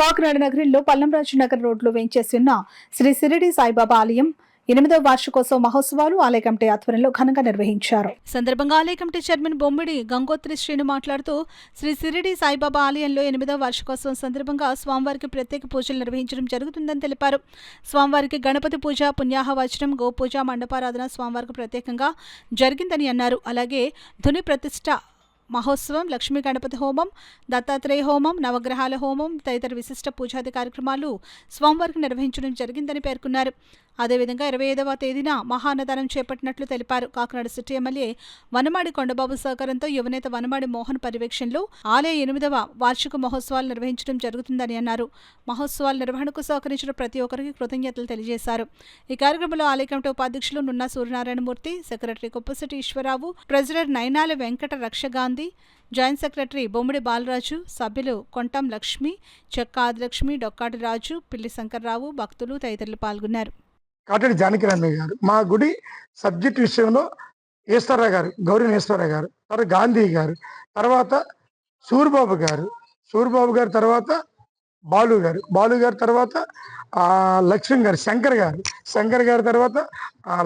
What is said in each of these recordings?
కాకినాడ నగరంలో పల్లంరాజు నగర్ రోడ్లో వేంచేసిన శ్రీ సిరిడి సాయిబాబా ఆలయం 8వ వార్షికోత్సవ మహోత్సవాలు ఆలయ కమిటీ ఆధ్వర్యంలో ఘనంగా నిర్వహించారు. సందర్భంగా ఆలయ కమిటీ చైర్మన్ బొమ్మిడి గంగోత్రి శ్రీను మాట్లాడుతూ శ్రీ సిరిడి సాయిబాబా ఆలయంలో 8వ వార్షికోత్సవం సందర్భంగా స్వామివారికి ప్రత్యేక పూజలు నిర్వహించడం జరుగుతుందని తెలిపారు. స్వామివారికి గణపతి పూజ, పుణ్యాహవచనం, గోపూజ, మండపారాధన స్వామివారికి ప్రత్యేకంగా జరిగిందని అన్నారు. అలాగే ధుని ప్రతిష్ఠ మహోత్సవం, లక్ష్మీ గణపతి హోమం, దత్తాత్రేయ హోమం, నవగ్రహాల హోమం తదితర విశిష్ట పూజాది కార్యక్రమాలు స్వామివారికి నిర్వహించడం జరిగిందని పేర్కొన్నారు. అదేవిధంగా 25వ తేదీన మహాన్నదానం చేపట్టినట్లు తెలిపారు. కాకినాడ సిటీ ఎమ్మెల్యే వనమాడి కొండబాబు సహకారంతో యువనేత వనమాడి మోహన్ పర్యవేక్షణలో ఆలయ 8వ వార్షిక మహోత్సవాలు నిర్వహించడం జరుగుతుందని అన్నారు. మహోత్సవాల నిర్వహణకు సహకరించిన ప్రతి ఒక్కరికి కృతజ్ఞతలు తెలియజేశారు. ఈ కార్యక్రమంలో ఆలయ కమిటీ ఉపాధ్యక్షులు Nunna Suryanarayanamurthy, secretary Koppasetti Eswararao, president Nainala Venkata Rakshagandhi, joint secretary Bommidi Balaraju, సభ్యులు కొంటం లక్ష్మి, చెక్క ఆదిలక్ష్మి, డొక్కాటి రాజు, పిల్లి శంకర్రావు, భక్తులు తదితరులు పాల్గొన్నారు. కాటడి జానకిరామయ్య గారు, మా గుడి సబ్జెక్ట్ విషయంలో ఈశ్వరరావు గారు, గౌరీ ఈశ్వరరావు గారు, తర్వాత గాంధీ గారు, తర్వాత సూరిబాబు గారు, తర్వాత బాలు గారు తర్వాత లక్ష్మి గారు, శంకర్ గారు తర్వాత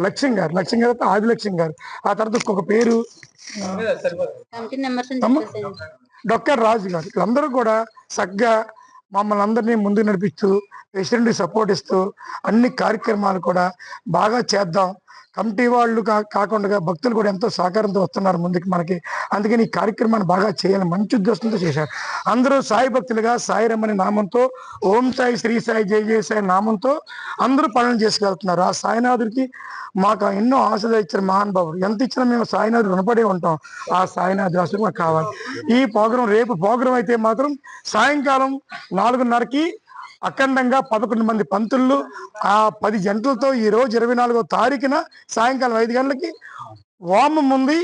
లక్ష్మి గారు తర్వాత ఆదిలక్ష్మి గారు, ఆ తర్వాత ఇంకొక పేరు డొక్కాటి రాజు గారు. వీళ్ళందరూ కూడా చక్కగా మమ్మల్ని అందరినీ ముందుకు నడిపిస్తూ పేషెంట్కి సపోర్ట్ ఇస్తూ అన్ని కార్యక్రమాలు కూడా బాగా చేద్దాం. కమిటీ వాళ్ళు కాకుండా భక్తులు కూడా ఎంతో సహకారంతో వస్తున్నారు ముందుకు మనకి. అందుకని ఈ కార్యక్రమాన్ని బాగా చేయాలని మంచి ఉద్దేశంతో చేశారు. అందరూ సాయి భక్తులుగా సాయి రమ్మని నామంతో, ఓం సాయి, శ్రీ సాయి, జై జయ సాయి నామంతో అందరూ పనులు చేసుకెళ్తున్నారు. ఆ సాయినాథుడికి మాకు ఎన్నో ఆశలు ఇచ్చారు మహానుభావుడు. ఎంత ఇచ్చినా మేము సాయినాథుడు రుణపడే ఉంటాం. ఆ సాయినాథుడు ఆశలు మాకు కావాలి. ఈ ప్రోగ్రాం రేపు ప్రోగ్రాం అయితే మాత్రం సాయంకాలం 4:30కి అఖండంగా 11 మంది పంతుళ్ళు, ఆ 10 జంటలతో ఈ రోజు 24వ తారీఖున సాయంకాలం 5 గంటలకి హోమం ఉంది,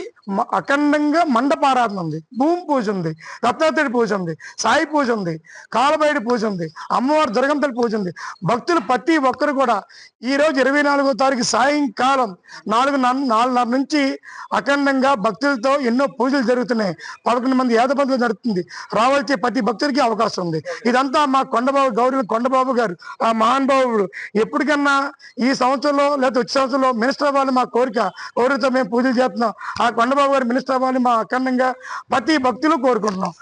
అఖండంగా మండపారాధన ఉంది, భూమి పూజ ఉంది, దత్తాత్రేయ పూజ ఉంది, సాయి పూజ ఉంది, కాలభైరవి పూజ ఉంది, అమ్మవారి దుర్గంతల పూజ ఉంది. భక్తులు ప్రతి ఒక్కరు కూడా ఈ రోజు 24వ తారీఖు సాయంకాలం 4:30 నుంచి అఖండంగా భక్తులతో ఎన్నో పూజలు జరుగుతున్నాయి. 11 మంది ఏద పంతులు జరుగుతుంది. రావాల్సే ప్రతి భక్తుడికి అవకాశం ఉంది. ఇదంతా మా కొండబాబు గారు, ఆ మహానుభావుడు ఎప్పటికన్నా ఈ సంవత్సరంలో లేదా వచ్చే సంవత్సరంలో మినిస్టర్ అవ్వాలి మా కోరికతో మేము పూజలు చేస్తున్నాం. ఆ కొండబాబు గారు మినిస్టర్ అవ్వాలి మా అఖండంగా ప్రతి భక్తులు కోరుకుంటున్నాం.